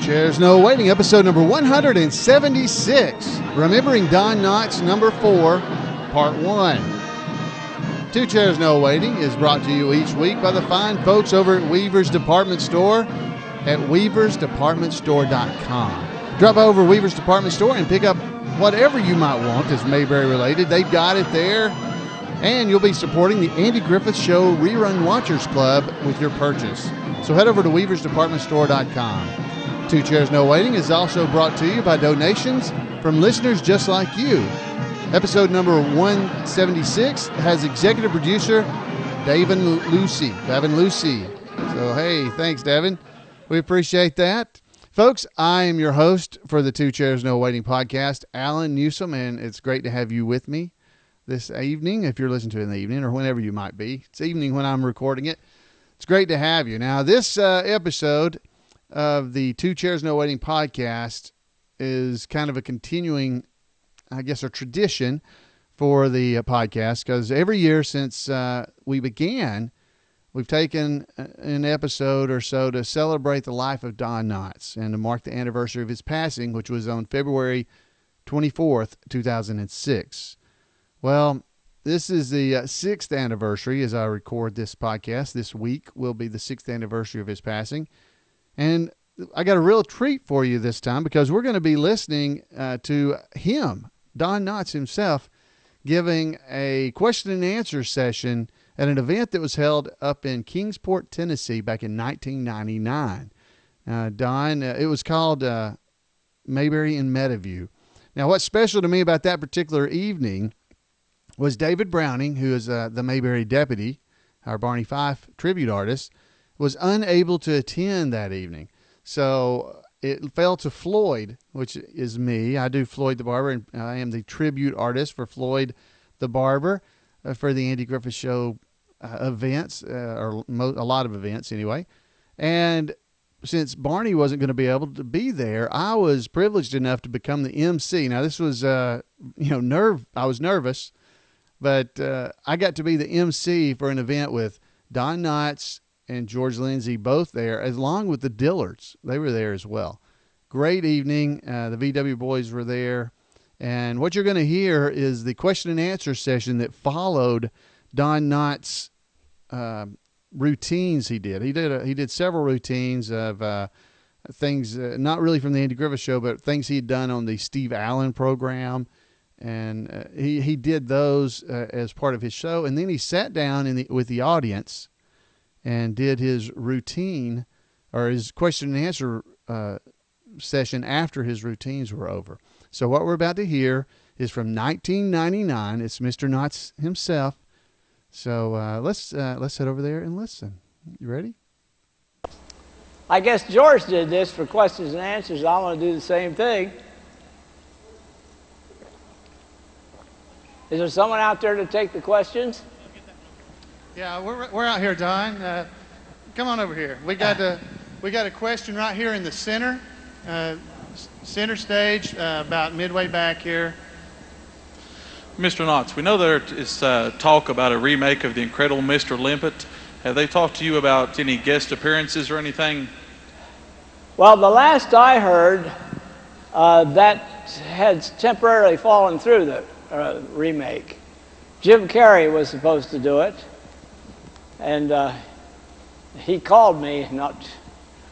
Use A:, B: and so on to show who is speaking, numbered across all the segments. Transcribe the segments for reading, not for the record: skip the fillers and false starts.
A: Chairs No Waiting, episode number 176. Remembering Don Knotts, number 4, part 1. Two Chairs No Waiting is brought to you each week by the fine folks over at Weaver's Department Store at weaversdepartmentstore.com. Drop over Weaver's Department Store and pick up whatever you might want that's Mayberry related. They've got it there. And you'll be supporting the Andy Griffith Show Rerun Watchers Club with your purchase. So head over to weaversdepartmentstore.com. Two Chairs No Waiting is also brought to you by donations from listeners just like you. Episode number 176 has executive producer Davin Lucy. So, hey, thanks, Davin. We appreciate that. Folks, I am your host for the Two Chairs No Waiting podcast, Alan Newsom, and it's great to have you with me this evening, if you're listening to it in the evening or whenever you might be. It's evening when I'm recording it. It's great to have you. Now, this episode of the Two Chairs No Waiting podcast is kind of a continuing, I guess, a tradition for the podcast, because every year since we began, we've taken an episode or so to celebrate the life of Don Knotts and to mark the anniversary of his passing, which was on February 24th, 2006. Well, this is the 6th anniversary as I record this podcast. This week will be the 6th anniversary of his passing. And I got a real treat for you this time, because we're going to be listening to him, Don Knotts himself, giving a question and answer session at an event that was held up in Kingsport, Tennessee back in 1999. Don, it was called Mayberry in Meadowview. Now, what's special to me about that particular evening was David Browning, who is the Mayberry deputy, our Barney Fife tribute artist, was unable to attend that evening. So it fell to Floyd, which is me. I do Floyd the Barber, and I am the tribute artist for Floyd the Barber for the Andy Griffith Show events, or a lot of events anyway. And since Barney wasn't going to be able to be there, I was privileged enough to become the MC. Now, this was, I was nervous, but I got to be the MC for an event with Don Knotts and George Lindsay, both there, along with the Dillards. They were there as well. Great evening. The VW boys were there. And what you're going to hear is the question and answer session that followed Don Knotts' routines he did. He did several routines of things, not really from the Andy Griffith Show, but things he had done on the Steve Allen program. And he did those as part of his show. And then he sat down with the audience and did his routine, or his question and answer session after his routines were over. So what we're about to hear is from 1999. It's Mr. Knotts himself. So let's head over there and listen. You ready?
B: I guess George did this for questions and answers. I want to do the same thing. Is there someone out there to take the questions?
A: Yeah, we're out here, Don. Come on over here. We got a question right here in the center stage, about midway back here.
C: Mr. Knotts, we know there is talk about a remake of The Incredible Mr. Limpet. Have they talked to you about any guest appearances or anything?
B: Well, the last I heard, that had temporarily fallen through, the remake. Jim Carrey was supposed to do it, and he called me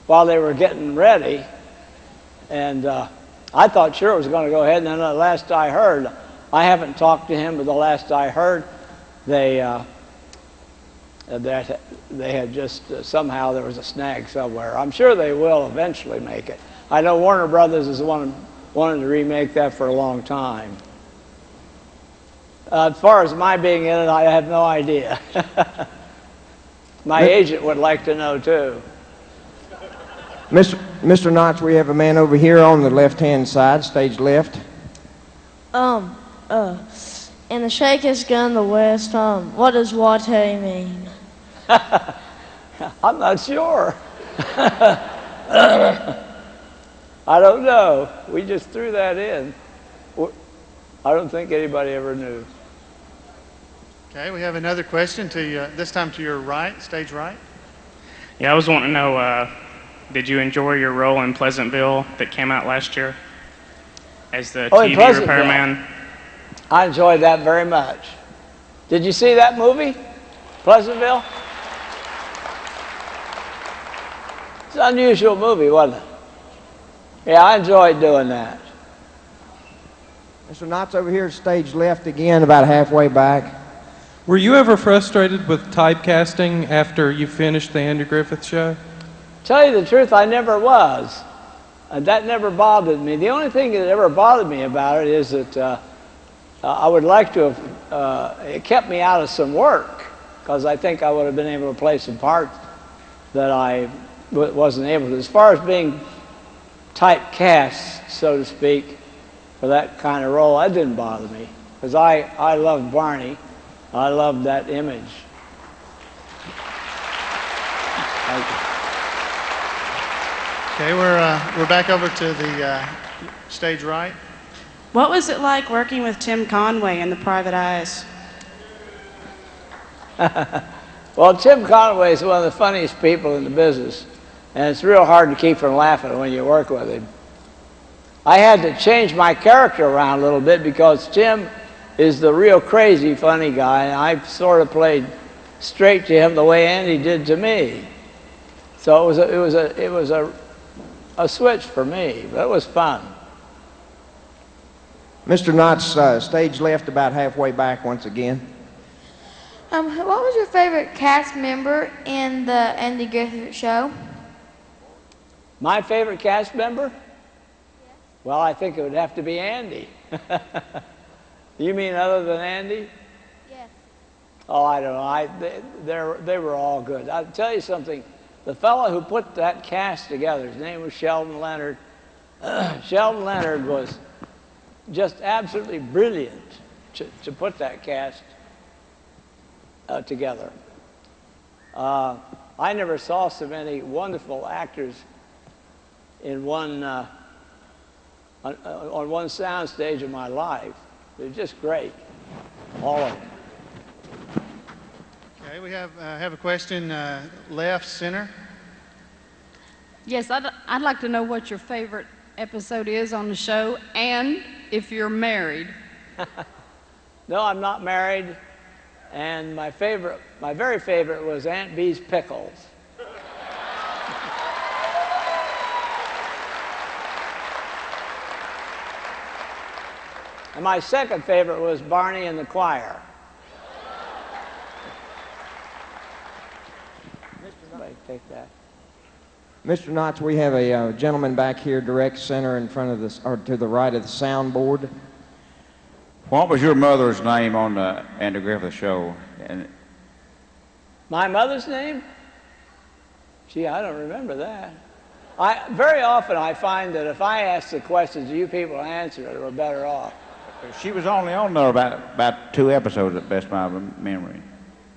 B: while they were getting ready, and I thought sure it was going to go ahead. And then the last I heard, I haven't talked to him, but the last I heard, they had just somehow there was a snag somewhere. I'm sure they will eventually make it. I know Warner Brothers is wanted to remake that for a long time. As far as my being in it, I have no idea. My agent would like to know too.
D: Mr. Knotts, we have a man over here on the left-hand side, stage left.
E: In the Shakers Gun the West, what does Wate mean?
B: I'm not sure. I don't know. We just threw that in. I don't think anybody ever knew.
A: Okay, we have another question to you, this time to your right, stage right.
F: Yeah, I was wanting to know did you enjoy your role in Pleasantville that came out last year as the
B: Oh, in
F: TV
B: Pleasantville.
F: repairman?
B: I enjoyed that very much. Did you see that movie, Pleasantville? It's an unusual movie, wasn't it? Yeah, I enjoyed doing that.
D: Mr. Knotts over here, stage left again, about halfway back.
G: Were you ever frustrated with typecasting after you finished the Andy Griffith Show?
B: Tell you the truth, I never was. That never bothered me. The only thing that ever bothered me about it is that I would like to have, it kept me out of some work, because I think I would have been able to play some parts that I wasn't able to. As far as being typecast, so to speak, for that kind of role, that didn't bother me, because I loved Barney. I loved that image. Thank you.
A: Okay, we're back over to the stage right.
H: What was it like working with Tim Conway in The Private Eyes?
B: Well, Tim Conway is one of the funniest people in the business, and it's real hard to keep from laughing when you work with him. I had to change my character around a little bit because Tim is the real crazy funny guy, and I sort of played straight to him the way Andy did to me. So it was a switch for me, but it was fun.
D: Mr. Knotts, stage left about halfway back once again.
E: What was your favorite cast member in the Andy Griffith Show?
B: My favorite cast member? Well, I think it would have to be Andy. You mean other than Andy?
E: Yes.
B: Oh, I don't know. They were all good. I'll tell you something. The fellow who put that cast together, his name was Sheldon Leonard. Sheldon Leonard was just absolutely brilliant to put that cast together. I never saw so many wonderful actors in one on one sound stage of my life. They're just great, all of them.
A: Okay, we have a question, left, center.
I: Yes, I'd like to know what your favorite episode is on the show, and if you're married.
B: No, I'm not married, and my very favorite was Aunt Bee's Pickles. And my second favorite was Barney and the Choir. Somebody take that.
D: Mr. Knotts, we have a gentleman back here, direct center in front of this, or to the right of the soundboard.
J: What was your mother's name on the Andy Griffith Show? And
B: My mother's name? Gee, I don't remember that. Very often I find that if I ask the questions, you people answer it, we're better off.
J: she was only on there about 2 episodes at best of my memory.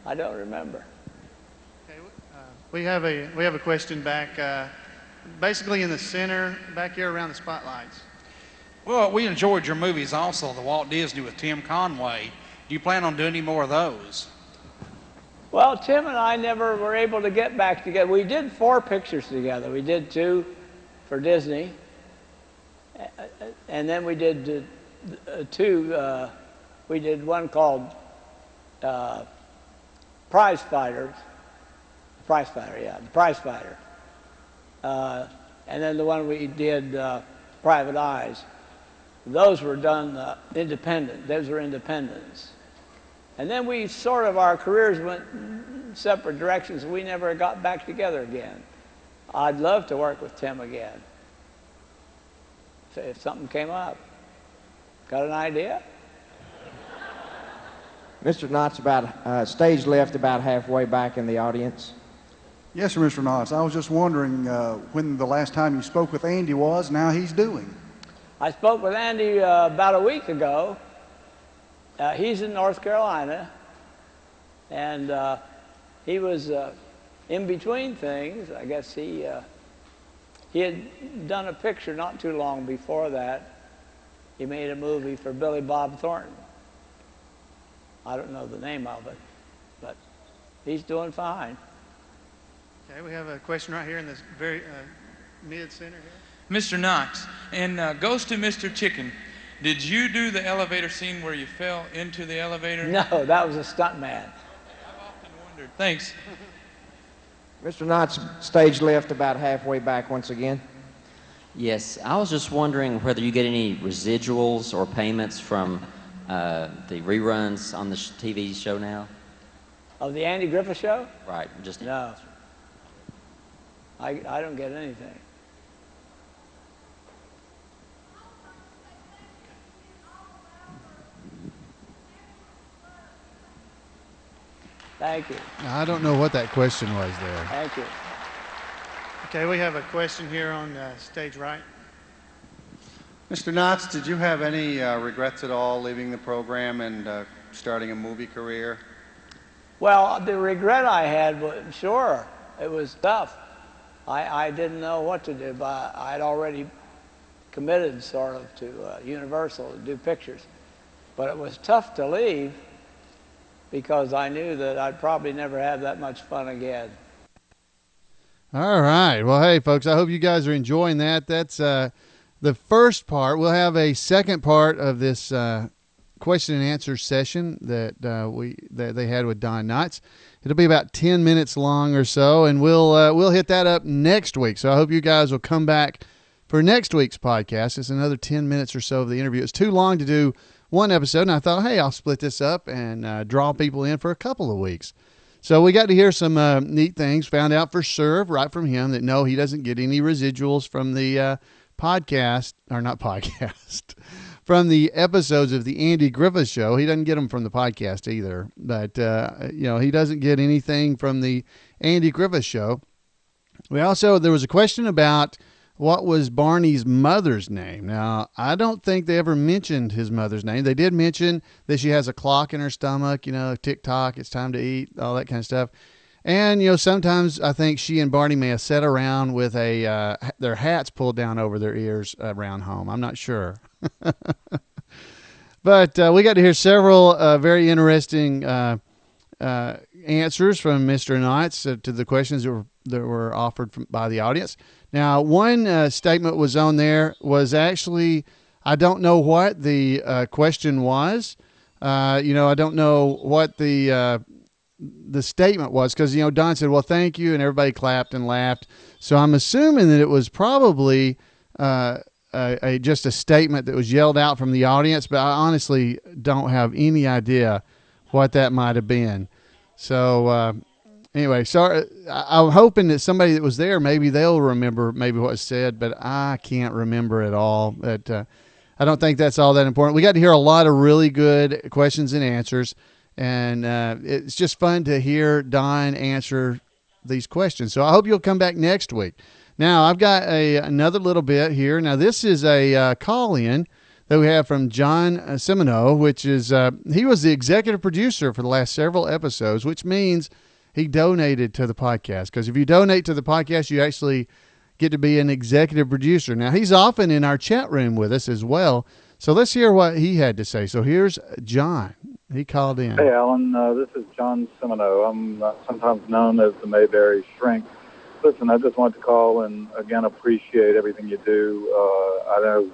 B: I don't remember.
A: Okay, we have a question back, basically in the center, back here around the spotlights.
K: Well, we enjoyed your movies also, the Walt Disney with Tim Conway. Do you plan on doing any more of those?
B: Well, Tim and I never were able to get back together. We did 4 pictures together. We did 2 for Disney, and then we did 2. We did one called Prize Fighters. Prize Fighter, yeah, the Prize Fighter. And then the one we did, Private Eyes. Those were done independent. Those were independents. And then we sort of, our careers went separate directions. We never got back together again. I'd love to work with Tim again, if something came up. Got an idea?
D: Mr. Knotts, about stage left about halfway back in the audience.
L: Yes, sir, Mr. Knotts. I was just wondering when the last time you spoke with Andy was and how he's doing.
B: I spoke with Andy about a week ago. He's in North Carolina, and he was in between things. I guess he had done a picture not too long before that. He made a movie for Billy Bob Thornton. I don't know the name of it, but he's doing fine.
A: Okay, we have a question right here in this very
M: mid-center here.
N: Mr. Knox, and goes to Mr. Chicken. Did you do the elevator scene where you fell into the elevator?
B: No, that was a stunt man.
N: I've often wondered. Thanks.
D: Mr. Knotts, stage left about halfway back once again.
O: Yes, I was just wondering whether you get any residuals or payments from the reruns on the TV show now?
B: Of the Andy Griffith Show?
O: Right, just...
B: No. I don't get anything. Thank you.
A: I don't know what that question was there.
B: Thank you.
M: Okay, we have a question here on stage right. Mr. Knotts, did you have any regrets at all leaving the program and starting a movie career?
B: Well, the regret I had was, sure, it was tough. I didn't know what to do, but I'd already committed sort of to Universal to do pictures. But it was tough to leave because I knew that I'd probably never have that much fun again.
A: All right. Well, hey, folks, I hope you guys are enjoying that. That's the first part. We'll have a second part of this question and answer session that they had with Don Knotts. It'll be about 10 minutes long or so, and we'll hit that up next week. So I hope you guys will come back for next week's podcast. It's another 10 minutes or so of the interview. It's too long to do one episode, and I thought, hey, I'll split this up and draw people in for a couple of weeks. So we got to hear some neat things. Found out for sure, right from him, that no, he doesn't get any residuals from the podcast, or not podcast, from the episodes of the Andy Griffith Show. He doesn't get them from the podcast either. But, he doesn't get anything from the Andy Griffith Show. There was a question about what was Barney's mother's name. Now, I don't think they ever mentioned his mother's name. They did mention that she has a clock in her stomach, tick-tock, it's time to eat, all that kind of stuff. And, sometimes I think she and Barney may have sat around with their hats pulled down over their ears around home. I'm not sure. But we got to hear several very interesting answers from Mr. Knotts to the questions that were offered by the audience. Now, one statement was on there was actually, I don't know what the question was. I don't know what the statement was because, Don said, well, thank you, and everybody clapped and laughed. So I'm assuming that it was probably just a statement that was yelled out from the audience, but I honestly don't have any idea what that might have been. So anyway, sorry. I'm hoping that somebody that was there, maybe they'll remember maybe what was said, but I can't remember it all. But I don't think that's all that important. We got to hear a lot of really good questions and answers, and it's just fun to hear Don answer these questions. So I hope you'll come back next week. Now, I've got another little bit here. Now, this is a call-in that we have from John Semino, which is he was the executive producer for the last several episodes, which means he donated to the podcast. Because if you donate to the podcast, you actually get to be an executive producer. Now, he's often in our chat room with us as well. So let's hear what he had to say. So here's John. He called in.
P: Hey, Alan. This is John Semino. I'm sometimes known as the Mayberry Shrink. Listen, I just wanted to call and, again, appreciate everything you do. I know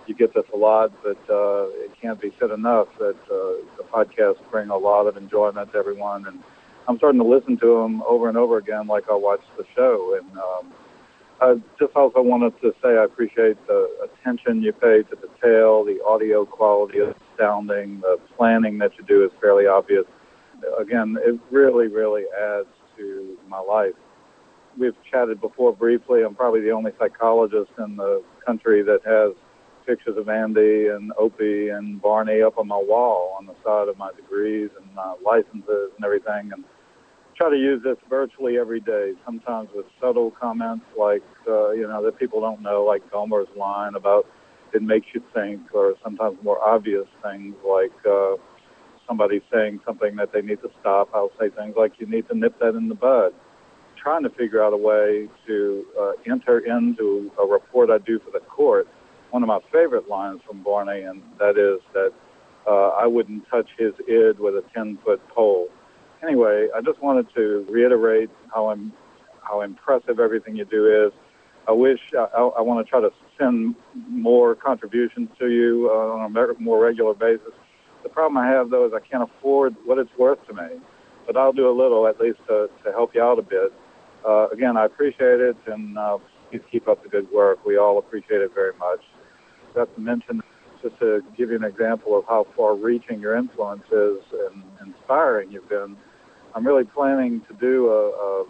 P: you get this a lot, but it can't be said enough that the podcasts bring a lot of enjoyment to everyone. And I'm starting to listen to them over and over again like I watch the show. And I just also wanted to say I appreciate the attention you pay to detail, the audio quality is astounding, the planning that you do is fairly obvious. Again, it really, really adds to my life. We've chatted before briefly. I'm probably the only psychologist in the country that has pictures of Andy and Opie and Barney up on my wall on the side of my degrees and licenses and everything. And try to use this virtually every day, sometimes with subtle comments like, that people don't know, like Gomer's line about it makes you think, or sometimes more obvious things like somebody saying something that they need to stop. I'll say things like, you need to nip that in the bud. Trying to figure out a way to enter into a report I do for the court. One of my favorite lines from Barney, and that is that I wouldn't touch his id with a 10-foot pole. Anyway, I just wanted to reiterate how impressive everything you do is. I wish I want to try to send more contributions to you on a more regular basis. The problem I have, though, is I can't afford what it's worth to me. But I'll do a little, at least, to help you out a bit. Again, I appreciate it, and please keep up the good work. We all appreciate it very much. Got to mention, just to give you an example of how far-reaching your influence is and inspiring you've been, I'm really planning to do a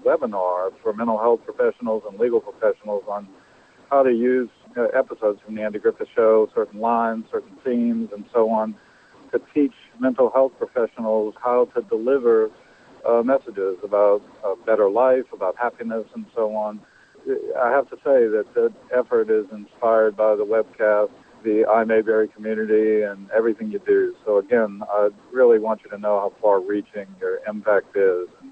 P: webinar for mental health professionals and legal professionals on how to use episodes from the Andy Griffith Show, certain lines, certain themes, and so on, to teach mental health professionals how to deliver messages about a better life, about happiness, and so on. I have to say that the effort is inspired by the webcast, the iMayberry community, and everything you do. So again, I really want you to know how far-reaching your impact is. And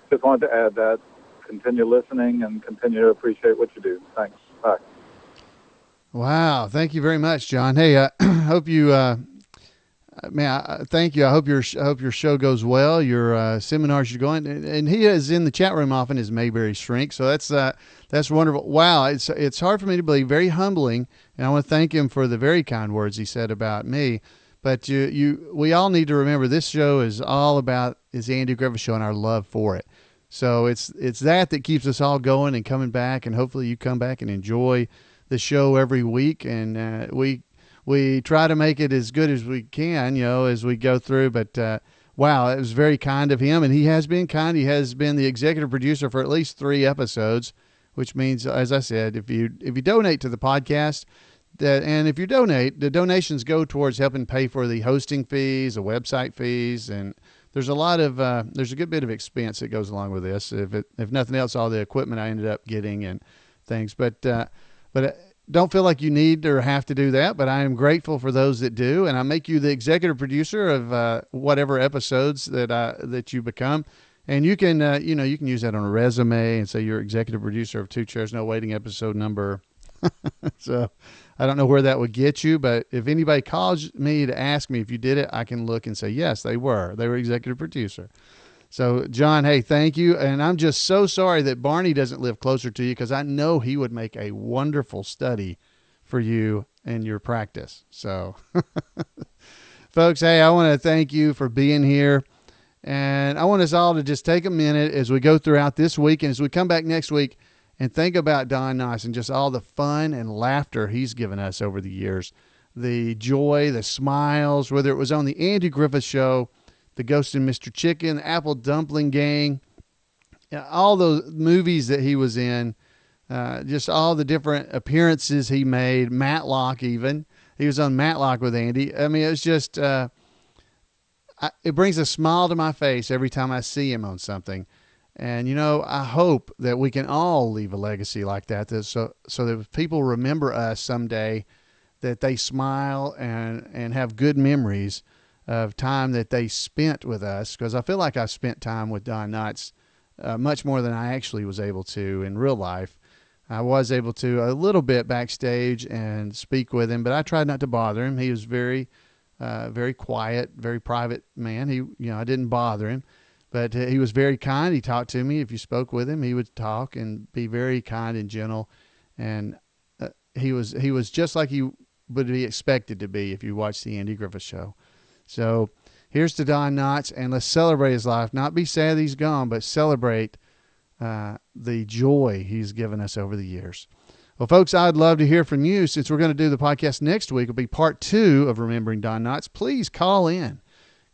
P: just wanted to add that. Continue listening and continue to appreciate what you do. Thanks. Bye.
A: Wow. Thank you very much, John. Hey, I hope you, thank you. I hope your show goes well. Your seminars you're going, and he is in the chat room often as Mayberry Shrink. So that's wonderful. Wow. It's hard for me to believe, very humbling. And I want to thank him for the very kind words he said about me. But we all need to remember this show is all about is Andy Griffith Show and our love for it. So it's that keeps us all going and coming back, and hopefully you come back and enjoy the show every week. And we try to make it as good as we can, as we go through. But wow, it was very kind of him, and he has been kind. He has been the executive producer for at least 3 episodes, which means, as I said, if you donate to the podcast, and if you donate, the donations go towards helping pay for the hosting fees, the website fees, and there's a lot of there's a good bit of expense that goes along with this. If nothing else, all the equipment I ended up getting and things. But don't feel like you need or have to do that. But I am grateful for those that do, and I make you the executive producer of whatever episodes that you become. And you can you can use that on a resume and say you're executive producer of Two Chairs No Waiting episode number. So I don't know where that would get you, but if anybody calls me to ask me if you did it, I can look and say, yes, they were executive producer. So John, hey, thank you. And I'm just so sorry that Barney doesn't live closer to you, because I know he would make a wonderful study for you and your practice. So folks, hey, I want to thank you for being here. And I want us all to just take a minute as we go throughout this week and as we come back next week and think about Don Knotts and just all the fun and laughter he's given us over the years. The joy, the smiles, whether it was on the Andy Griffith Show, the Ghost and Mr. Chicken, the Apple Dumpling Gang, all those movies that he was in, just all the different appearances he made, Matlock even. He was on Matlock with Andy. I mean, it was just, it brings a smile to my face every time I see him on something. And, I hope that we can all leave a legacy like that, so that if people remember us someday, that they smile and have good memories of time that they spent with us. Because I feel like I spent time with Don Knotts much more than I actually was able to in real life. I was able to a little bit backstage and speak with him, but I tried not to bother him. He was very quiet, very private man. I didn't bother him. But he was very kind. He talked to me. If you spoke with him, he would talk and be very kind and gentle. And he was just like he would be expected to be if you watched the Andy Griffith Show. So here's to Don Knotts, and let's celebrate his life. Not be sad that he's gone, but celebrate the joy he's given us over the years. Well, folks, I'd love to hear from you. Since we're going to do the podcast next week, it'll be part 2 of Remembering Don Knotts. Please call in.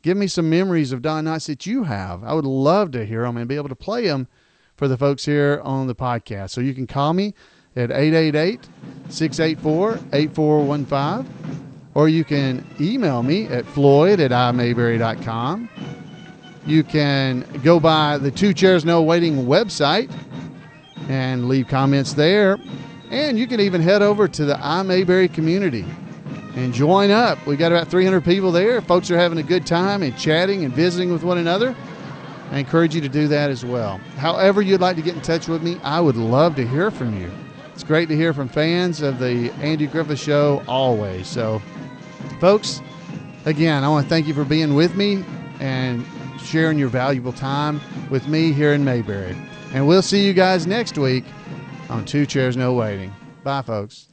A: Give me some memories of Don Knotts that you have. I would love to hear them and be able to play them for the folks here on the podcast. So you can call me at 888-684-8415, or you can email me at floyd@imayberry.com. You can go by the Two Chairs No Waiting website and leave comments there. And you can even head over to the iMayberry community and join up. We got about 300 people there. Folks are having a good time and chatting and visiting with one another. I encourage you to do that as well. However you'd like to get in touch with me, I would love to hear from you. It's great to hear from fans of the Andy Griffith Show always. So, folks, again, I want to thank you for being with me and sharing your valuable time with me here in Mayberry. And we'll see you guys next week on Two Chairs No Waiting. Bye, folks.